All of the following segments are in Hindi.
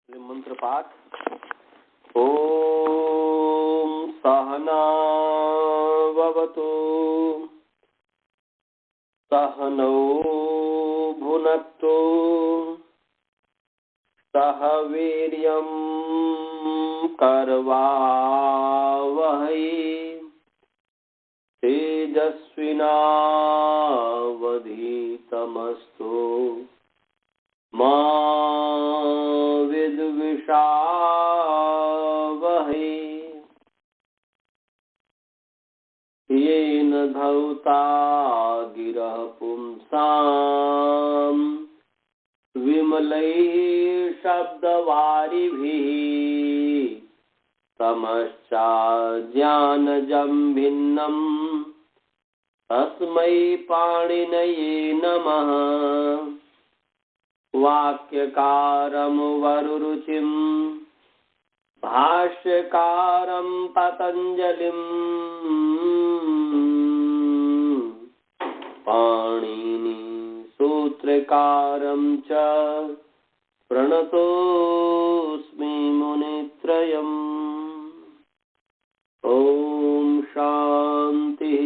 मंत्र पाठ। ओम सहना भवतु सहनौ भुनक्तु सह वीर्यं करवावहै तेजस्विनावधीतमस्तु मा विद्विषावहै। येन धौता गिरः पुंसाम् विमलैः शब्दवारिभिः तमश्चाज्ञानजं भिन्नम् तस्मै पाणिनये नमः। वाक्यकारं वरुरुचिं भाष्यकारं पतञ्जलिं पाणिनि सूत्रकारं च प्रणतोऽस्मि मुनित्रयम्। ओम शांति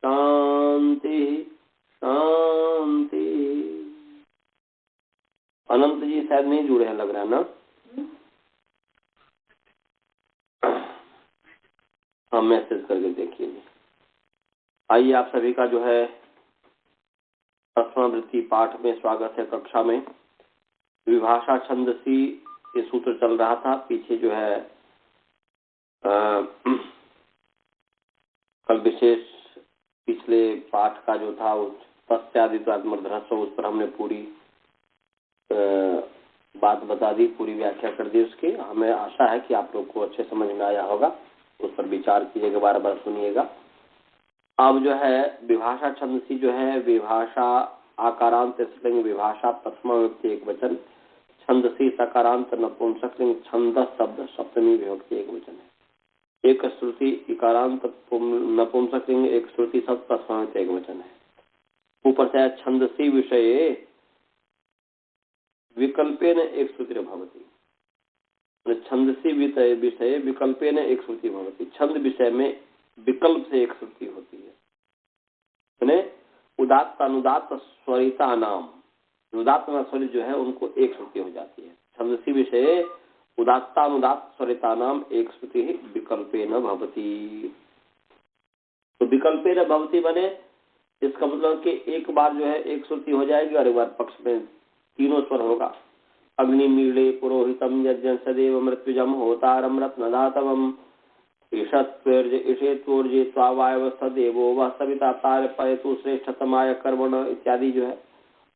शांति शांति। अनंत जी शायद नहीं जुड़े हैं, लग रहा है ना? हाँ, मैसेज करके देखिए। आइए, आप सभी का जो है प्रथमावृत्ति पाठ में स्वागत है। कक्षा में विभाषा छंदसी ये सूत्र चल रहा था। पीछे जो है कल विशेष पिछले पाठ का जो था तस्यादित्वात्मर्धस्व, उस पर हमने पूरी बात बता दी, पूरी व्याख्या कर दी उसकी। हमें आशा है कि आप लोग को अच्छे समझ में आया होगा। उस पर विचार कीजिएगा, बार बार सुनिएगा। अब जो है विभाषा छंदसी जो है विभाषा आकारांत स्त्रीलिंग, विभाषा प्रथमा विभक्ति एक वचन, छंदसी सकारांत नपुंसकलिंग, छंदस शब्द सप्तमी विभक्ति एक वचन है। एक श्रुति इकारांत नपुंसकलिंग, एक श्रुति शब्द प्रथमा विभक्ति एक वचन है। ऊपर से छंदसी विषय विकल्पेन एक श्रुति भवति। छंदसी विषय विकल्पेन एक श्रुति भवति। छंद विषय में विकल्प से एक श्रुति होती है। उदात्त अनुदात्त स्वरिता नाम, उदात्त स्वरित जो है उनको एक श्रुति हो जाती है। छंदसी विषय उदात्तानुदात्त स्वरिता नाम एक श्रुति विकल्पेन भवति। तो विकल्पेन भवति बने इसका मतलब कि एक बार जो है एक श्रुति हो जाएगी और एक बार पक्ष में तीनों स्वर होगा। अग्निमीले पुरोहितम यज्ञ सदैव मृत्युजम होतारम रत्नधातवम ईशत्वर्ज ईशेत्वर्जे त्वावायव सदेवो वह सविता तारपयतु श्रेष्ठतमाय कर्मण इत्यादि जो है।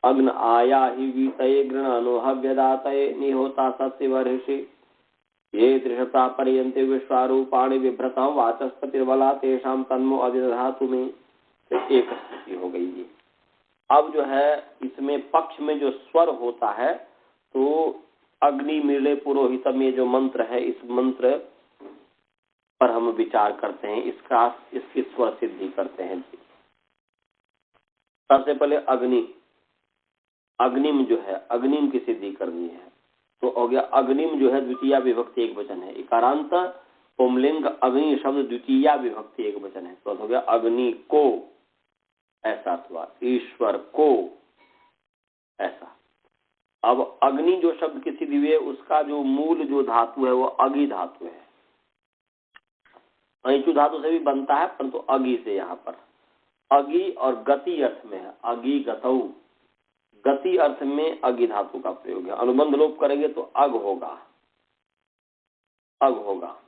अग्न आया ही वीतये गृणानो हव्यदातये निहोता सत्यवर्षि ये त्रिशता पर्यन्ते विश्वारूपाणि विभ्रतः वाचस्पतिर्बला तेषां तन्मो अधिधातु में एक स्थिति हो गई है। अब जो है इसमें पक्ष में जो स्वर होता है तो अग्नि मिले पुरोहितम ये जो मंत्र है, इस मंत्र पर हम विचार करते हैं, इसकी स्वर सिद्धि करते हैं। सबसे पहले अग्निम जो है, अग्निम की सिद्धि करनी है तो हो गया। अग्निम जो है द्वितीय विभक्ति एक वचन है। इकारांत पुंलिंग अग्नि शब्द द्वितीय विभक्ति एक वचन है तो हो गया अग्नि को, ऐसा हुआ। ईश्वर को, ऐसा। अब अग्नि जो शब्द की सिद्धि हुई है उसका जो मूल जो धातु है वो अगी धातु है। ऐचु धातु से भी बनता है परंतु अगी से यहाँ पर अगी और गति अर्थ में है। अगी गतौ, गति अर्थ में अगी धातु का प्रयोग है। अनुबंध लोप करेंगे तो अग होगा, अग होगा।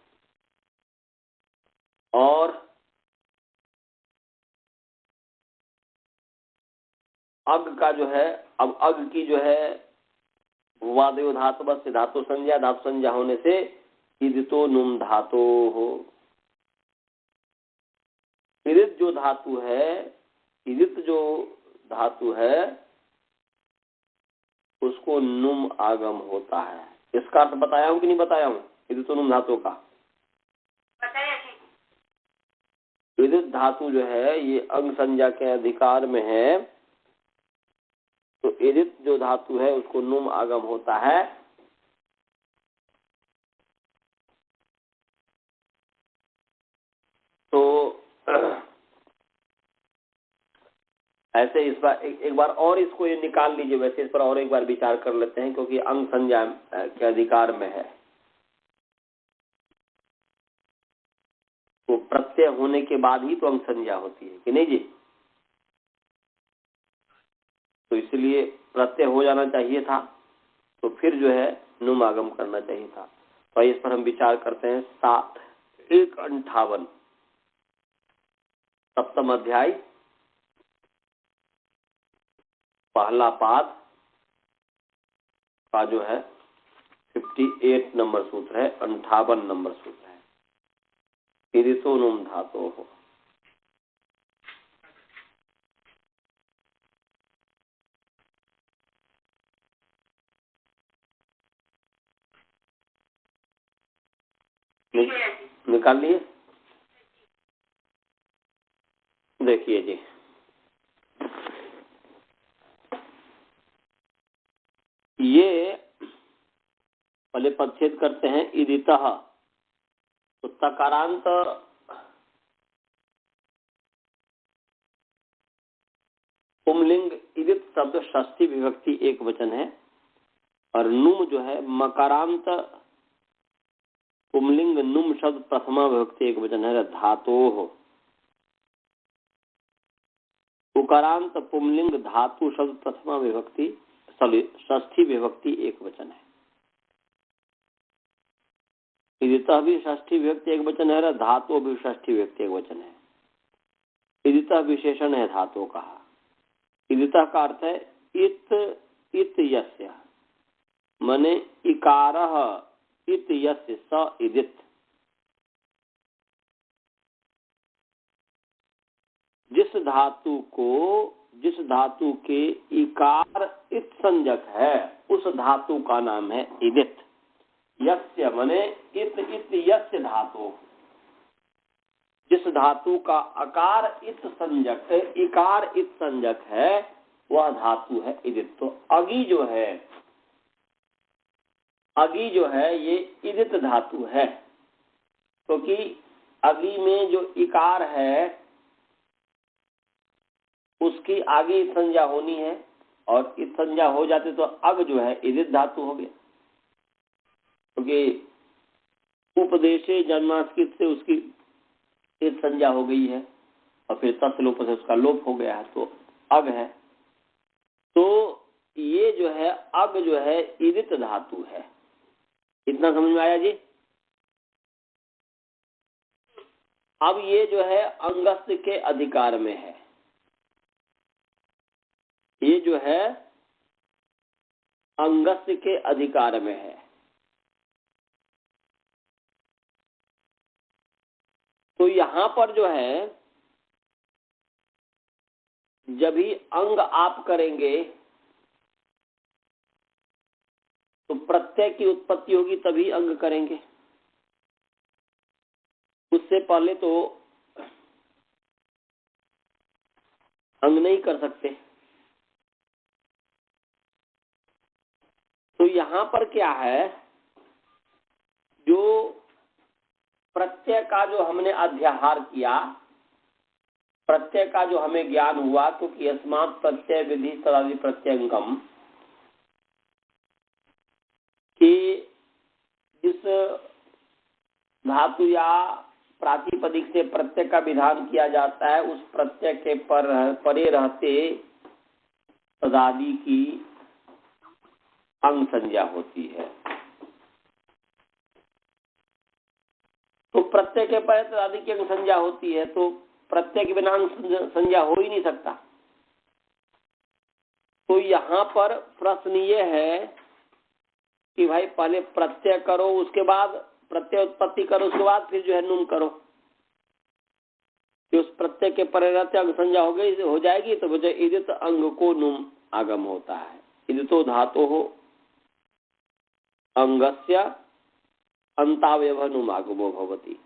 और अग का जो है, अब अग की जो है भुवादेव धातु बस धातु संज्ञा होने से इदितो नुम धातो हो। इदित जो धातु है, इदित जो धातु है उसको नुम आगम होता है। इसका अर्थ बताया हूं कि नहीं बताया हूं? इदितो नुम धातु का इदित धातु जो है ये अंग संज्ञा के अधिकार में है तो इदित जो धातु है उसको नुम आगम होता है। तो ऐसे इस बार एक बार और इसको ये निकाल लीजिए। वैसे इस पर और एक बार विचार कर लेते हैं, क्योंकि अंग संज्ञा के अधिकार में है। तो प्रत्यय होने के बाद ही तो अंग संज्ञा होती है कि नहीं जी? तो इसलिए प्रत्यय हो जाना चाहिए था, तो फिर जो है नुम आगम करना चाहिए था। तो इस पर हम विचार करते हैं। 7:1:58 सप्तम अध्याय पहला पाद का जो है 58 नंबर सूत्र है, 58 नंबर सूत्र है। ईरितो नुम धातो हो। निकाल लिए? देखिए जी, ये पहले पदच्छेद करते हैं। इदितः, तो तकारांत पुंलिंग इदित शब्द षष्ठी विभक्ति एक वचन है, और नुम जो है मकारांत पुंलिंग नुम शब्द प्रथमा विभक्ति एक वचन है, धातोः। उकारांत पुंलिंग धातु शब्द प्रथमा विभक्ति षष्ठी विभक्ति एक वचन है। इदितः भी षष्ठी विभक्ति एक वचन है, धातु भी षष्ठी विभक्ति एक वचन है। इदितः विशेषण है धातु का। इदितः का अर्थ है इत यस्य, मने इकारः इत यस्य स इदित। जिस धातु के इकार इत संज्ञक है उस धातु का नाम है इदित। यस्य मने इत यस्य धातु। जिस धातु का अकार इत संज्ञक इकार इत संज्ञक है वह धातु है इदित। तो अगी जो है ये इदित धातु है, क्योंकि अगी में जो इकार है उसकी आगे संज्ञा होनी है, और इस संज्ञा हो जाते तो अग जो है इदित धातु हो गया, क्योंकि उपदेशे जन्मास्कृत से उसकी इस संज्ञा हो गई है, और फिर तत्लोप से उसका लोप हो गया है, तो अग है। तो ये जो है अग जो है इदित धातु है। इतना समझ में आया जी? अब ये जो है अंगस्य के अधिकार में है। ये जो है अंगस्य के अधिकार में है। तो यहां पर जो है जब ही अंग आप करेंगे तो प्रत्यय की उत्पत्ति होगी, तभी अंग करेंगे। उससे पहले तो अंग नहीं कर सकते। तो यहां पर क्या है, जो प्रत्यय का जो हमने अध्याहार किया, प्रत्यय का जो हमें ज्ञान हुआ, क्योंकि अस्मात् प्रत्यय विधि तदादि प्रत्यंगम, कि जिस धातु या प्रातिपदिक से प्रत्यय का विधान किया जाता है उस प्रत्यय के परे रहते तदादि की अंग संज्ञा होती है। तो प्रत्यय के परे तदादि की अंग संज्ञा होती है, तो प्रत्यय के बिना अंग संज्ञा हो ही नहीं सकता। तो यहाँ पर प्रश्न ये है कि भाई पहले प्रत्यय करो, उसके बाद प्रत्यय उत्पत्ति करो, उसके बाद फिर जो है नुम करो। कि उस प्रत्यय के परे रहते अंग संज्ञा हो जाएगी, तो वजह इदित अंग को नुम आगम होता है। इदितो धातो हो अंगस्य अंतावयव नुम आगमो भवति।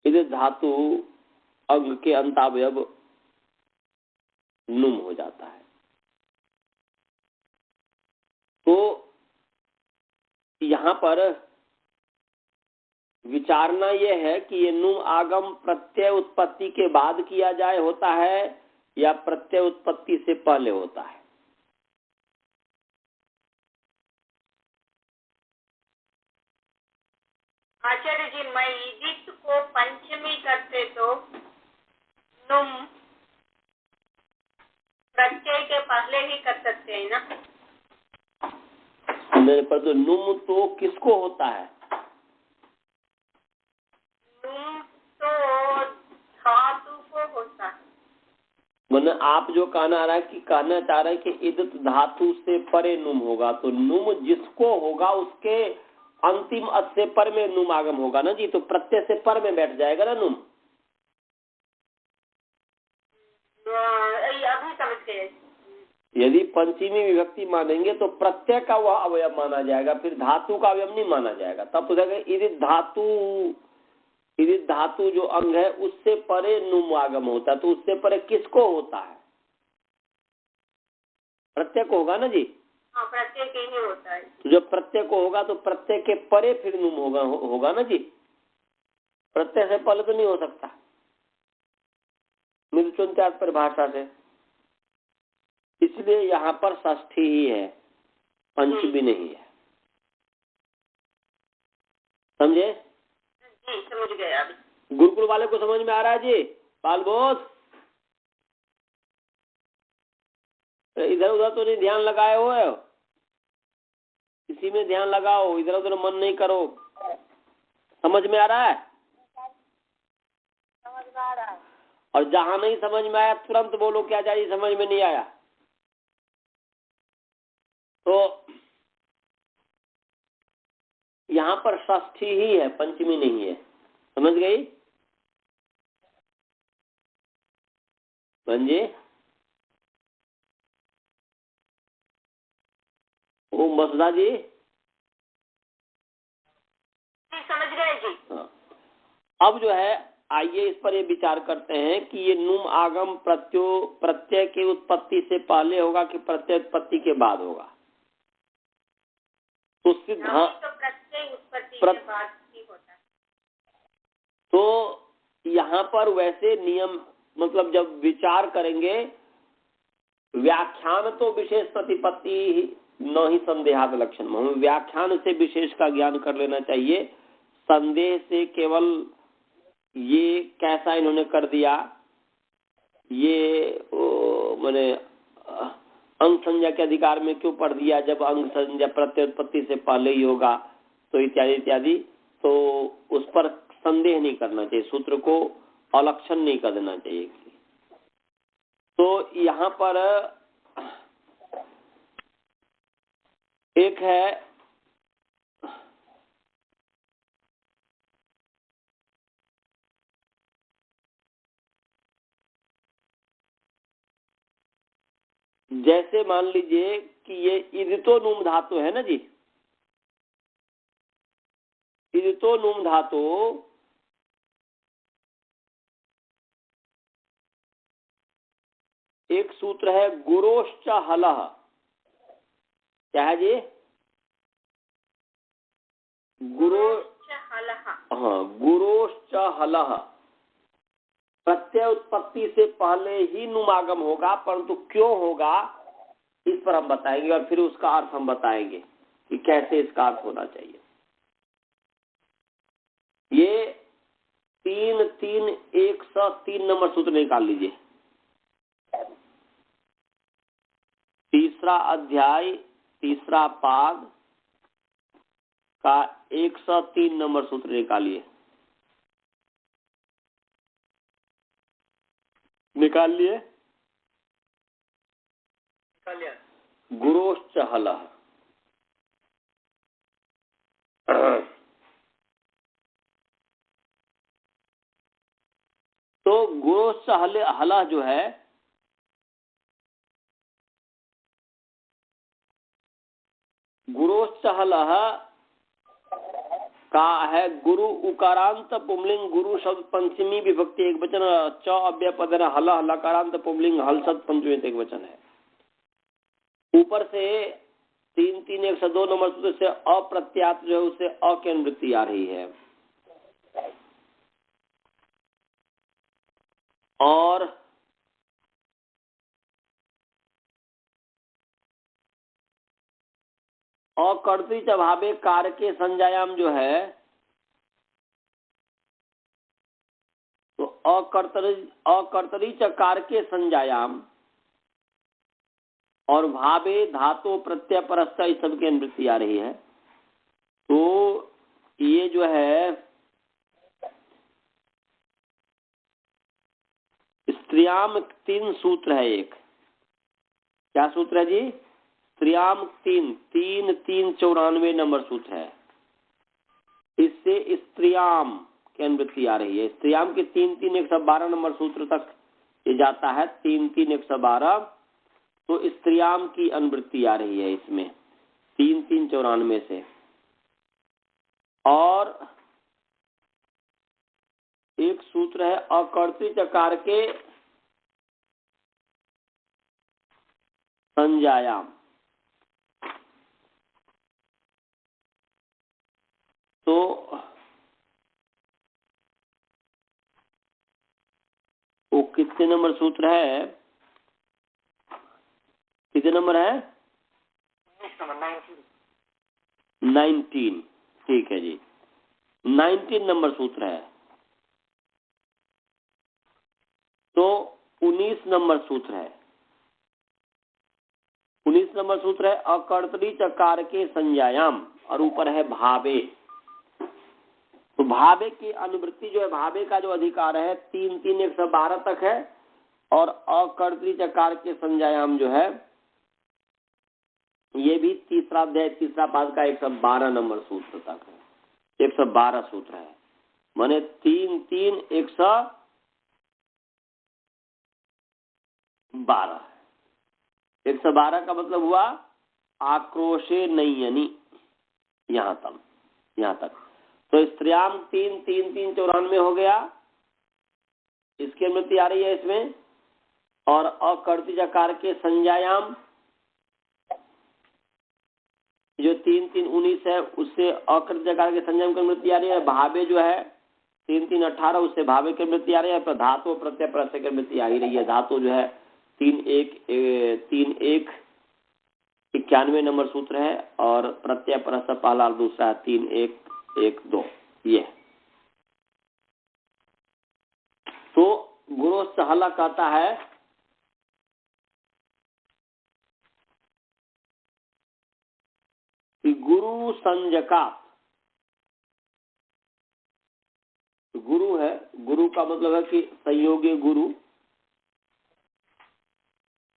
इदित धातु अंग के अंतावयव नुम हो जाता है। तो यहाँ पर विचारना ये है कि ये नुम आगम प्रत्यय उत्पत्ति के बाद किया जाए होता है या प्रत्यय उत्पत्ति से पहले होता है। आचार्य जी, मैं ईदित को पंचमी करते तो नुम प्रत्यय के पहले ही कर सकते हैं ना? मेरे पर तो नुम तो किसको होता है? नुम तो धातु को होता है। मैंने आप जो कहना चाह रहा है कि इदित धातु से परे नुम होगा, तो नुम जिसको होगा उसके अंतिम अद से पर में नुम आगम होगा ना जी, तो प्रत्यय से पर में बैठ जाएगा ना नुम। अभी समझ गए। यदि पंचमी विभक्ति मानेंगे तो प्रत्यय का वह अवयव माना जाएगा, फिर धातु का अवयव नहीं माना जाएगा। तब तो इदित धातु जो अंग है उससे परे नुम आगम होता है, तो उससे परे किसको होता है? प्रत्यय को होगा ना जी। हाँ, प्रत्यय के ही होता है। तो जब प्रत्यय को होगा तो प्रत्यय के परे फिर नुम होगा ना जी। प्रत्यय से पहले तो नहीं हो सकता मिलचुनत्याग परिभाषा से। इसलिए यहाँ पर षष्ठी ही है, पंचमी नहीं है। समझे जी? समझ गए। अभी गुरुकुल वाले को समझ में आ रहा है जी? बाल बोध इधर उधर तो नहीं ध्यान लगाए हो, इसी में ध्यान लगाओ, इधर उधर मन नहीं करो। समझ में आ रहा है? समझ में आ रहा है। और जहाँ नहीं समझ में आया तुरंत बोलो क्या चाहिए समझ में नहीं आया। तो यहाँ पर षष्ठी ही है, पंचमी नहीं है। समझ गई बंजे? ओ मसदा जी, समझ गए जी। हाँ। अब जो है आइए इस पर ये विचार करते हैं कि ये नुम आगम प्रत्यय की उत्पत्ति से पहले होगा कि प्रत्यय उत्पत्ति के बाद होगा। तो सिद्धांत तो प्रत्यय उत्पत्ति के बाद ही होता है। तो यहाँ पर वैसे नियम मतलब जब विचार करेंगे, व्याख्यान तो विशेष प्रतिपत्ति न ही संदेहात लक्षण, हमें व्याख्यान से विशेष का ज्ञान कर लेना चाहिए। संदेह से केवल ये कैसा इन्होंने कर दिया, ये मैंने अंग संज्ञा के अधिकार में क्यों पढ़ दिया जब अंग संज्ञा प्रत्यय उत्पत्ति से पहले ही होगा, तो इत्यादि इत्यादि। तो उस पर संदेह नहीं करना चाहिए, सूत्र को अलक्षण नहीं कर देना चाहिए। तो यहाँ पर एक है जैसे मान लीजिए कि ये इदितो नुम धातु है ना जी, इदितो नुम धातु एक सूत्र है गुरोश्च हलः। क्या है जी? गुरोश्च हलः। प्रत्यय उत्पत्ति से पहले ही नुमागम होगा, परंतु क्यों होगा इस पर हम बताएंगे और फिर उसका अर्थ हम बताएंगे कि कैसे इसका अर्थ होना चाहिए। ये 3-3-103 नंबर सूत्र निकाल लीजिए। तीसरा अध्याय तीसरा पाद का 103 नंबर सूत्र निकालिए। निकाल लिए? गुरोश्च हलः। तो गुरोश्च हलः जो है गुरोश्च हलः का है गुरु उकारांत पुमलिंग गुरु शब्द पंचमी विभक्ति एक वचन च अव्यय पद हला हलाकारांत पुमलिंग हल शब्द पंचमी एक वचन है। ऊपर से 3-3-102 नंबर सूत्र से अप्रत्यात जो है उससे अ की अनुवृत्ति आ रही है। और अकर्तृ च भावे कारके संज्ञायाम जो है, तो अकर्तरी च कारके संज्ञायाम और भावे धातु प्रत्यय परस्ता इस सबकी अनुवृत्ति आ रही है। तो ये जो है स्त्रियाम 3 सूत्र है। एक क्या सूत्र है जी? स्त्रियाम 3 94 नंबर सूत्र है। इससे स्त्रियाम की अनुवृत्ति आ रही है। स्त्रियाम के 3 112 नंबर सूत्र तक ये जाता है। 3 112, तो स्त्रियाम की अनुवृत्ति आ रही है इसमें 3 94 से। और एक सूत्र है अकर्तृ चकार के संज्ञायाम। तो वो कितने नंबर सूत्र है? कितने नंबर है? 19। ठीक है जी, 19 नंबर सूत्र है। तो 19 नंबर सूत्र है। 19 नंबर सूत्र है अकर्तरी चकार के संज्ञायाम, और ऊपर है भावे। तो भावे की अनुवृत्ति जो है, भावे का जो अधिकार है 3 112 तक है, और अकर्तरी चकार के संज्ञायाम जो है ये भी तीसरा अध्याय तीसरा पाद का 112 नंबर सूत्र तक है। 112 सूत्र है, माने 3 112। 112 का मतलब हुआ आक्रोशे नयनी, यहाँ तक। तो स्त्रियाम 3 94 हो गया, इसकी अनुमति आ रही है इसमें। और अकर्तृ चकार के संज्ञायाम जो 3 19 है, उससे अकर्तृ चकार के संज्ञायाम की अनुमति आ रही है। भावे जो है 3 18, उससे भावे की अनुमति आ रही है। पर धातु प्रत्यय प्रत्यय की अनुमति आ ही रही है। धातु जो है 3 1 91 नंबर सूत्र है, और प्रत्यय परस्पर पहला और दूसरा है 3 1 1 2। ये तो गुरु सहला कहता है कि गुरु संजकात, गुरु है, गुरु का मतलब है कि संयोगी गुरु।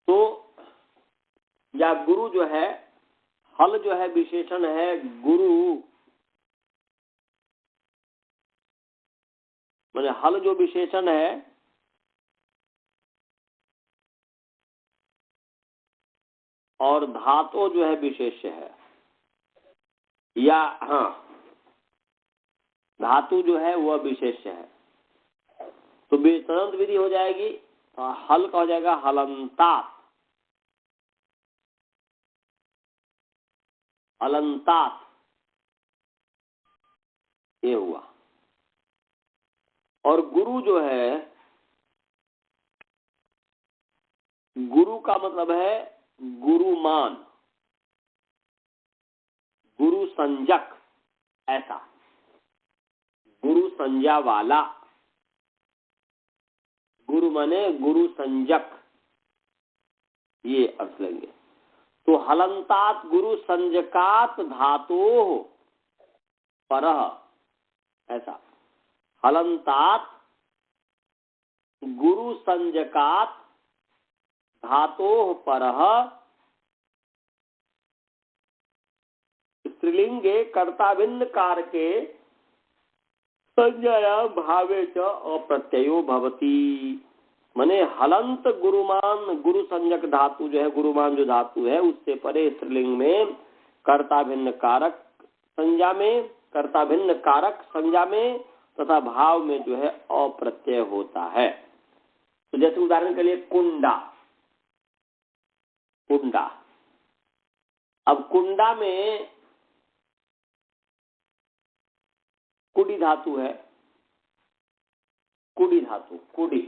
तो या गुरु जो है, हल जो है विशेषण है गुरु, माने हल जो विशेषण है और धातु जो है विशेष्य है। या हाँ, धातु जो है वह विशेष्य है। तो तुरंत विधि हो जाएगी, हल का हो जाएगा हलंतात। अलंतात ये हुआ। और गुरु जो है, गुरु का मतलब है गुरुमान, गुरु संजक, ऐसा गुरु संज्ञा वाला। गुरु माने गुरु संजक, ये अर्थ लेंगे। तो हलंतात गुरु संजकात धातु परः, ऐसा हलंतात गुरु संजकात धातु परः स्त्रीलिंगे कर्ताभिन्न कारके संज्ञाया भावे च अप्रत्ययो भवति। माने हलंत गुरुमान, गुरु संज्ञक धातु जो है, गुरुमान जो धातु है, उससे परे स्त्रीलिंग में कर्ताभिन्न कारक संज्ञा में, कर्ताभिन्न कारक संज्ञा में तथा भाव में जो है अप्रत्यय होता है। तो जैसे उदाहरण के लिए कुंडा, कुंडा। अब कुंडा में कुड़ी धातु है, कुड़ी धातु, कुड़ी।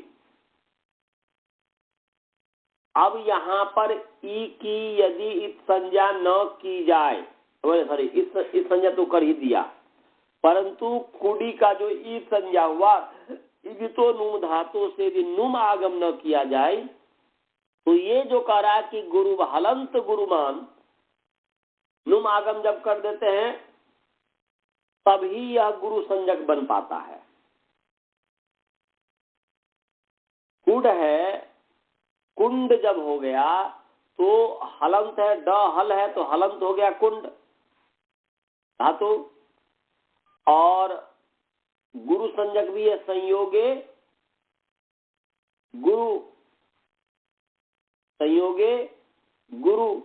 अब यहाँ पर ई की यदि इत संज्ञा न की जाए, सॉरी इस संज्ञा तो कर ही दिया, परंतु कुड़ी का जो ई संज्ञा हुआ, तो नुम धातु से भी नुम आगम न किया जाए, तो ये जो कह रहा है कि गुरु हलंत गुरुमान नुम आगम जब कर देते हैं तभी यह गुरु संज्ञक बन पाता है। कुड है, कुंड जब हो गया तो हलंत है, ड हल है तो हलंत हो गया कुंड धातु, और गुरु संज्ञक भी है संयोगे गुरु, संयोगे गुरु,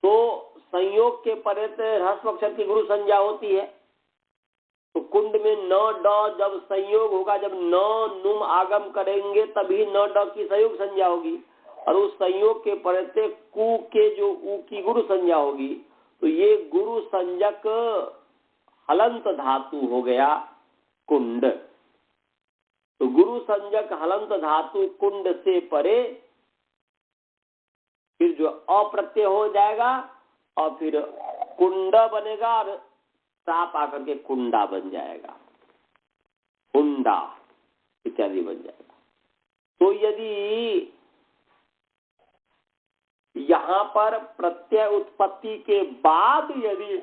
तो संयोग के परे ह्रस्व अक्षर की गुरु संज्ञा होती है। तो कुंड में न ड जब संयोग होगा, जब न नुम आगम करेंगे तभी न ड की संयोग संज्ञा होगी, और उस संयोग के परे कु के जो उ की गुरु संज्ञा होगी, तो ये गुरु संज्ञक हलंत धातु हो गया कुंड। तो गुरु संज्ञक हलंत धातु कुंड से परे फिर जो अप्रत्यय हो जाएगा और फिर कुंड बनेगा और साप आकर के कुंडा बन जाएगा, कुंडा इत्यादि बन जाएगा। तो यदि यहाँ पर प्रत्यय उत्पत्ति के बाद यदि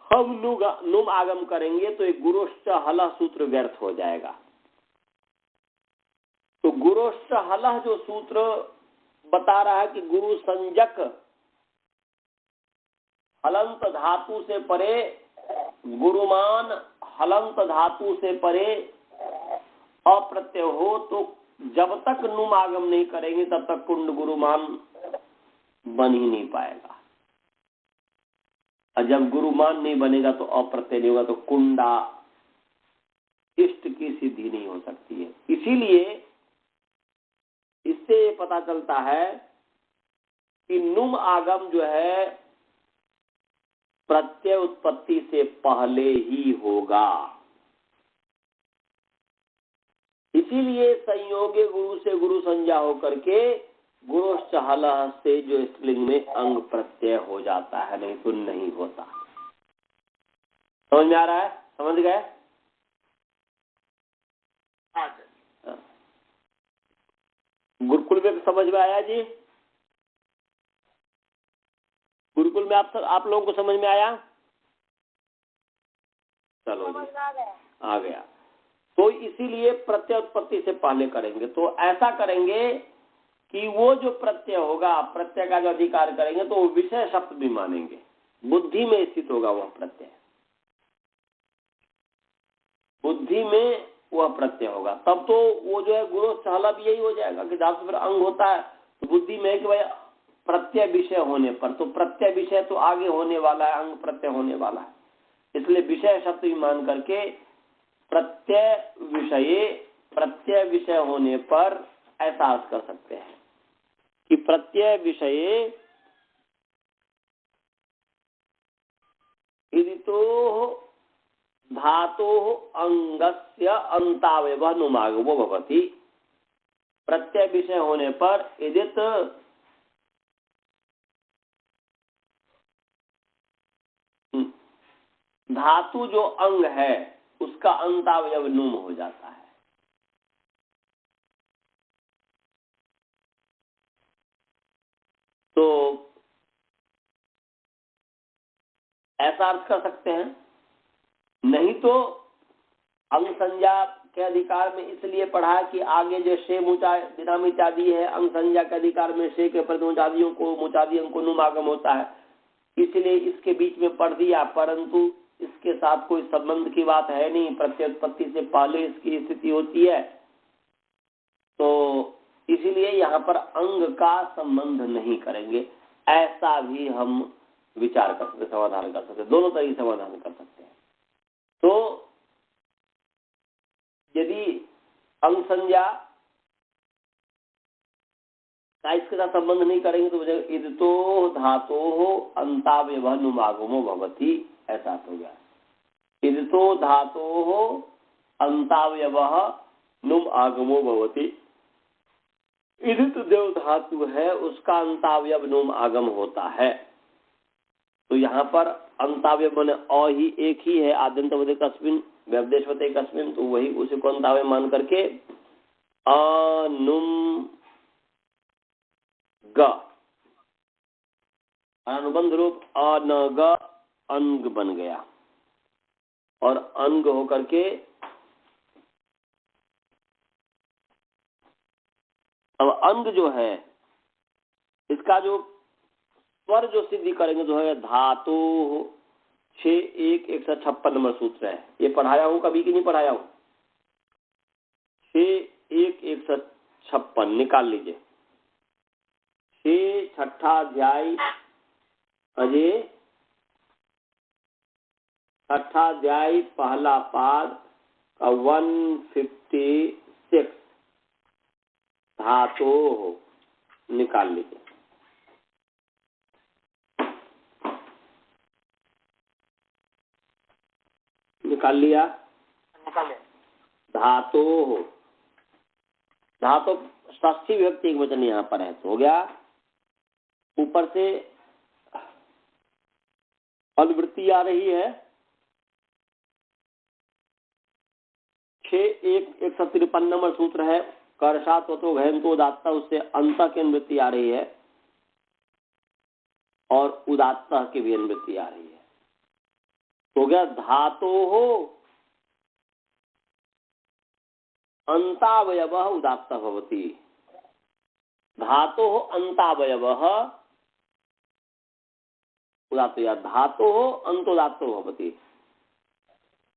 हम नुम आगम करेंगे तो एक गुरोश्च हलः सूत्र व्यर्थ हो जाएगा। तो गुरोश्च हलः जो सूत्र बता रहा है कि गुरु संज्ञक हलंत धातु से परे, गुरुमान हलंत धातु से परे अप्रत्यय हो, तो जब तक नुम आगम नहीं करेंगे तब तक कुंड गुरुमान बन ही नहीं पाएगा, और जब गुरुमान नहीं बनेगा तो अप्रत्यय नहीं होगा, तो कुंडा इष्ट की सिद्धि नहीं हो सकती है। इसीलिए इससे ये पता चलता है कि नुम आगम जो है प्रत्यय उत्पत्ति से पहले ही होगा। इसीलिए संयोगे गुरु से गुरु संज्ञा होकर के गुरोश्च हलः से जो स्त्रीलिंग में अंग प्रत्यय हो जाता है, नहीं तो नहीं होता। समझ में आ रहा है? समझ गए? गुरुकुल में समझ में आया जी? गुरुकुल में आप लोगों को समझ में आया? चलो जी, आ गया। तो इसीलिए प्रत्यय उत्पत्ति से पहले करेंगे। तो ऐसा करेंगे कि वो जो प्रत्यय होगा, प्रत्यय का जो अधिकार करेंगे तो वो विषय शब्द भी मानेंगे, बुद्धि में स्थित होगा वह प्रत्यय, बुद्धि में वह प्रत्यय होगा। तब तो वो जो है गुरोश्च हलः भी यही हो जाएगा कि धातु फिर अंग होता है तो बुद्धि में है कि भाई प्रत्यय विषय होने पर, तो प्रत्यय विषय तो आगे होने वाला है, अंग प्रत्यय होने वाला है, इसलिए विषय शब्द भी मान करके प्रत्यय विषय होने पर ऐसा अर्थ कर सकते हैं कि प्रत्यय विषये इदितो धातोः अंगस्य अंतावयवः नुमागमो भवति। प्रत्यय विषय होने पर इदित धातु जो अंग है उसका अंतावयव नुम हो जाता है। तो ऐसा अर्थ कर सकते हैं। नहीं तो अंग संज्ञा के अधिकार में इसलिए पढ़ा कि आगे जो शे मुचा इत्यादि है, अंग संज्ञा के अधिकार में शे के प्रति मुचादियों को मुचादियों को नुम आगम होता है, इसलिए इसके बीच में पढ़ दिया, परंतु इसके साथ कोई संबंध की बात है नहीं, प्रत्युत्पत्ति से पहले इसकी स्थिति होती है, तो इसीलिए यहाँ पर अंग का संबंध नहीं करेंगे। ऐसा भी हम विचार कर सकते, समाधान कर सकते, दोनों तरह से समाधान कर सकते हैं। तो यदि अंग संज्ञा का इसके साथ संबंध नहीं करेंगे तो इदतो धातोः अंतावयवः नुमागमो भवति, ऐसा हो गया। इदतो धातोः अंतावयवः नुम आगमो भवति। इदित जो धातु है उसका अंतावयव नुम आगम होता है। तो यहाँ पर अंतावयव बने अ ही एक ही है, आद्यंतवदे कस्मिन व्यवदेशवते कस्मिन, तो वही उसी को अंतावयव मान करके अनुम ग अनुबंध रूप अनग अंग बन गया और अंग होकर के अब अंग जो है इसका जो स्वर जो सिद्धि करेंगे जो है धातु 6-1-156 नंबर सूत्र है। ये पढ़ाया हूं कभी कि नहीं पढ़ाया हूं? 6-1-156 निकाल लीजिए। 6 छठा अध्याय अजय छठा अध्याय पहला पाद का 156 धातु निकाल लीजिए। निकाल लिया? निकाल लिया। धातु धातु षष्ठी विभक्ति एक वचन यहाँ पर है तो हो गया। ऊपर से अनुवृत्ति आ रही है 6-1-153 नंबर सूत्र है कर्षा तो घयंतो उदात्ता, उससे अंत की अनुवृत्ति आ रही है और उदात्त की भी अनुवृत्ति आ रही है। हो गया धातो हो अंतावयव उदात्त भवति। धातो हो अंतावयव उदात्त या धातो हो अंतोदात्तो भवति।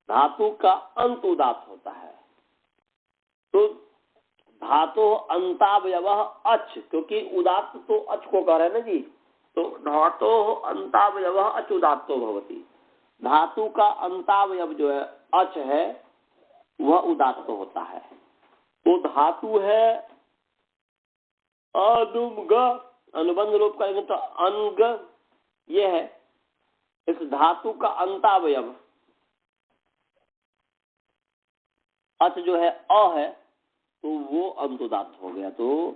धातु का अंत उदात्त होता है तो धातो अंतावयव अच, क्योंकि उदात्त तो अच को कह रहे हैं ना जी, तो धातो अंतावयव अच उदात्तो भवति। धातु का अंतावयव जो है अच है वह उदात्त होता है। तो धातु है अनुग, अनुबंध रूप करेंगे तो अंग ये है। इस धातु का अंतावयव अच जो है अ है तो वो अंतुदात्त हो गया। तो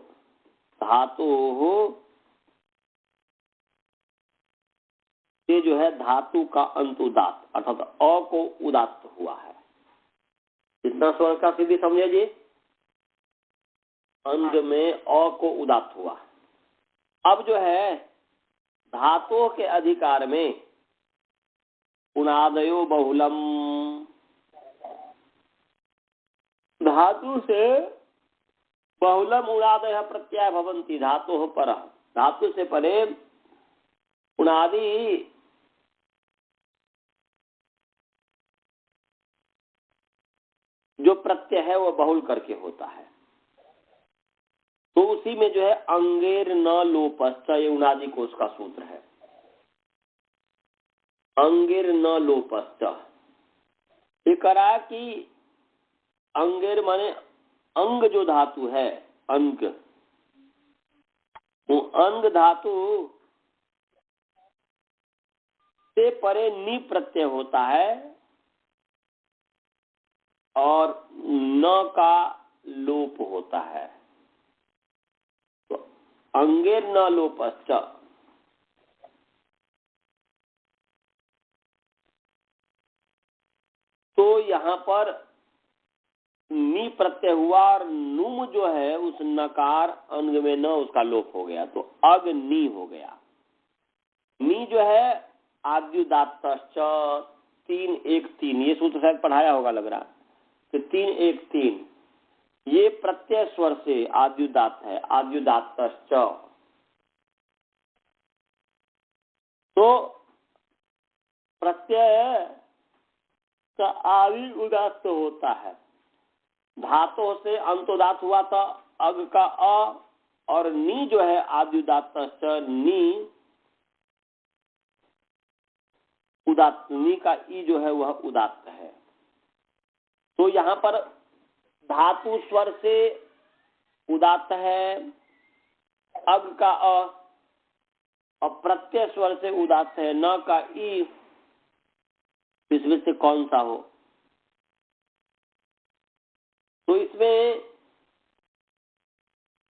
धातु हो ये जो है धातु का अंतुदात्त अर्थात अ को उदात्त हुआ है। इतना स्वर का सिद्धि समझे जी। अंग में अ को उदात्त हुआ। अब जो है धातुओं के अधिकार में उनादयो बहुलम, धातु से बहुलम उनादय प्रत्यय भवंती धातु पर, धातु से परे उनादि जो प्रत्यय है वो बहुल करके होता है। तो उसी में जो है अंगेर न लोपश्च, ये उनादि कोश का सूत्र है। अंगेर न लोपश्च ये करा कि अंगेर माने अंग जो धातु है अंग, वो अंग धातु से परे नी प्रत्यय होता है और न का लोप होता है। तो अंगेर न लोपश्च, तो यहाँ पर नी प्रत्यय हुआ और नुम जो है उस नकार अंग में न उसका लोप हो गया तो अग्नि हो गया। नी जो है आद्युदात्तश्च 3-1-3, ये सूत्र शायद पढ़ाया होगा लग रहा कि 3-1-3 ये प्रत्यय स्वर से आद्युदात्त है। आद्युदात्तश्च तो प्रत्यय का आदि उदात्त होता है। धातु से अंतोदात्त हुआ तो अग का अ और नी जो है आद्युदात्तश्च नी उदात्त, नी का ई जो है वह उदात्त है। तो यहाँ पर धातु स्वर से उदात्त है अग का अ और प्रत्यय स्वर से उदात्त है न का ई। इसमें से कौन सा हो? तो इसमें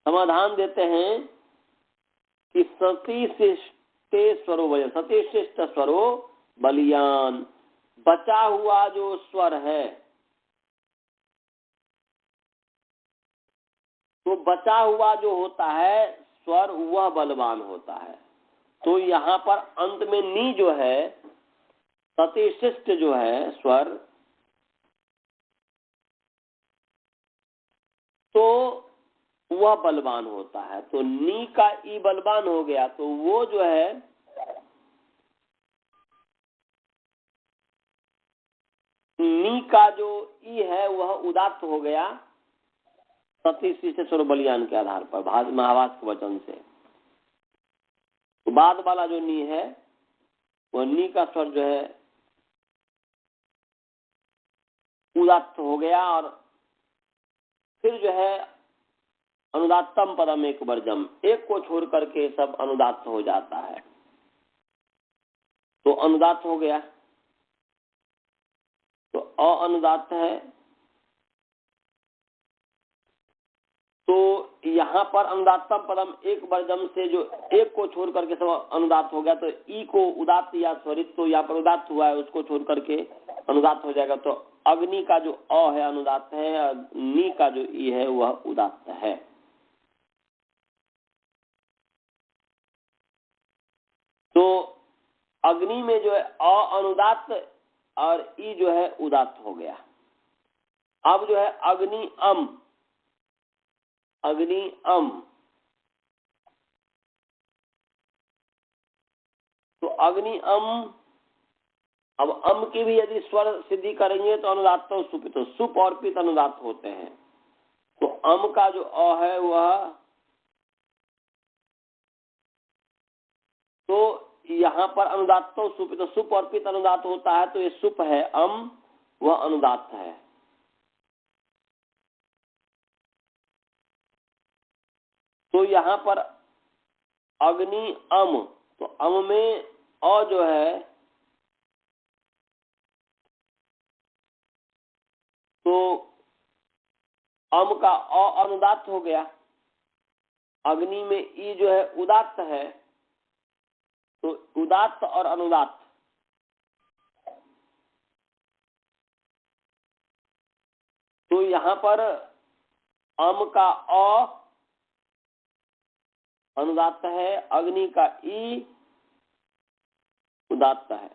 समाधान देते हैं कि सतीशिष्टे स्वरो बलियान, सतीशिष्ट स्वरो बलियान, बचा हुआ जो स्वर है, तो बचा हुआ जो होता है स्वर वह बलवान होता है। तो यहाँ पर अंत में नी जो है, सतीशिष्ट जो है स्वर, तो वह बलवान होता है। तो नी का ई बलवान हो गया, तो वो जो है नी का जो ई है वह उदात्त हो गया सतीशिष्ट स्वर बलियान के आधार पर, महावास के वचन से। तो बाद वाला जो नी है वह नी का स्वर जो है उदात्त हो गया, और फिर जो है अनुदात्तम पदम एक वर्जम, एक को छोड़ करके सब अनुदात्त हो जाता है। तो अनुदात्त हो गया, तो अनुदात्त है। तो यहाँ पर अनुदात्तम पदम एक वर्जम से जो एक को छोड़ करके सब अनुदात्त हो गया, तो ई को उदात्त या स्वरित, तो यहाँ पर उदात्त हुआ है, उसको छोड़ करके अनुदात्त हो जाएगा। तो अग्नि का जो अ है अनुदात्त है, और नी का जो ई है वह उदात्त है। तो अग्नि में जो है अ अनुदात्त और ई जो है उदात्त हो गया। अब जो है अग्नि अम, अग्नि अम, तो अग्नि अम, अब अम की भी यदि स्वर सिद्धि करेंगे तो अनुदात्त और सुप, तो सुप और पित अनुदात्त होते हैं। तो अम का जो अ है वह, तो यहाँ पर अनुदात्त और सुप, तो सुप और पित अनुदात्त होता है, तो ये सुप है, अम वह अनुदात्त है। तो यहाँ पर अग्नि अम, तो अम में अ जो है, तो अम का अ अनुदात्त हो गया। अग्नि में ई जो है उदात्त है, तो उदात्त और अनुदात्त, तो यहाँ पर अम का अ अनुदात्त है, अग्नि का ई उदात्त है।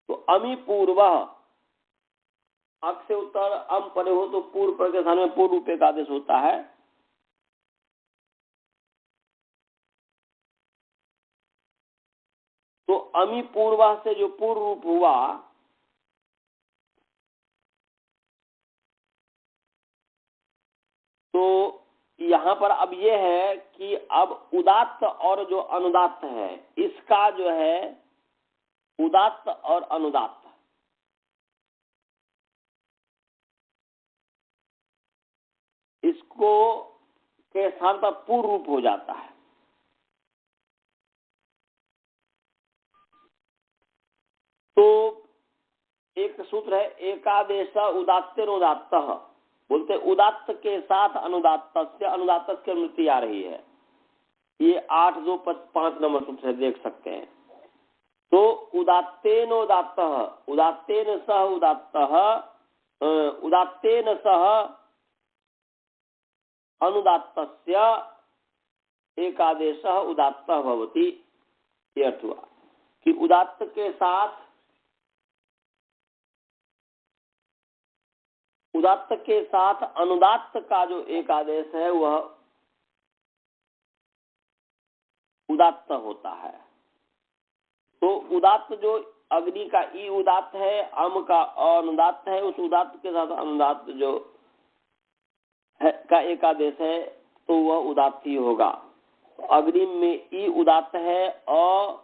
तो अमी पूर्व, अक से उत्तर अम परे हो तो पूर्व पर के स्थान में पूर्व रूपे का आदेश होता है। तो अमी पूर्व से जो पूर्व रूप हुआ, तो यहाँ पर अब ये है कि अब उदात्त और जो अनुदात्त है, इसका जो है उदात्त और अनुदात्त, इसको के स्थान पर पूर्व रूप हो जाता है। तो एक सूत्र है एकादेश उदात्तेर उदात्त, बोलते उदात्त के साथ अनुदात्त से, अनुदात्त की अनुमति आ रही है। ये 8-2-5 नंबर सूत्र है, देख सकते हैं। तो उदात्तेन उदात्त, उदात्तेन सह उदात्त, उदात्तेन सह अनुदात्तस्य एकादेश उदात्त भवति। ये अर्थ हुआ कि उदात्त के साथ, उदात्त के साथ अनुदात्त का जो एक आदेश है वह उदात्त होता है। तो उदात्त जो अग्नि का ई उदात्त है, अम का अनुदात्त है, उस उदात्त के साथ अनुदात्त जो है का एक आदेश है, तो वह उदात्त ही होगा। अग्नि में ई उदात्त है और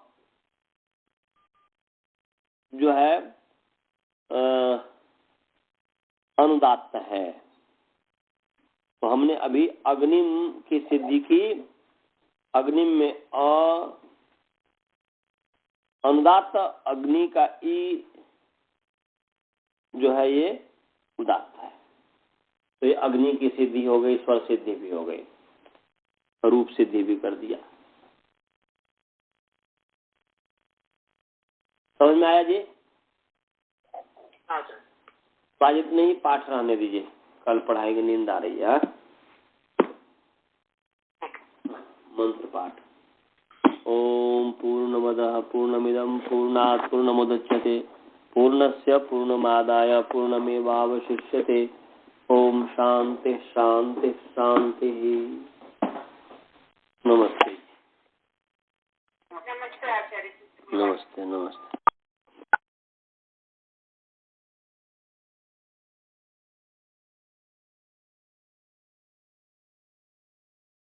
जो है अनुदात्त है। तो हमने अभी अग्निम की सिद्धि की, अग्निम में अनुदात्त, अग्नि का ई जो है ये उदात्त है। तो ये अग्नि की सिद्धि हो गई, स्वर सिद्धि भी हो गई, रूप सिद्धि भी कर दिया। समझ में आया जी? हाँ सर। तो आज इतने ही पाठ रहने दीजिए, कल पढ़ाएंगे, नींद आ रही है। मंत्र पाठ। ओम पूर्णमदः पूर्णमिदं पूर्णात् पूर्णमुदच्यते पूर्णस्य पूर्णमादाय पूर्णमेवावशिष्यते। ओम शांति शांति शांति। नमस्ते। नमस्कार आचार्य जी। नमस्ते नमस्ते।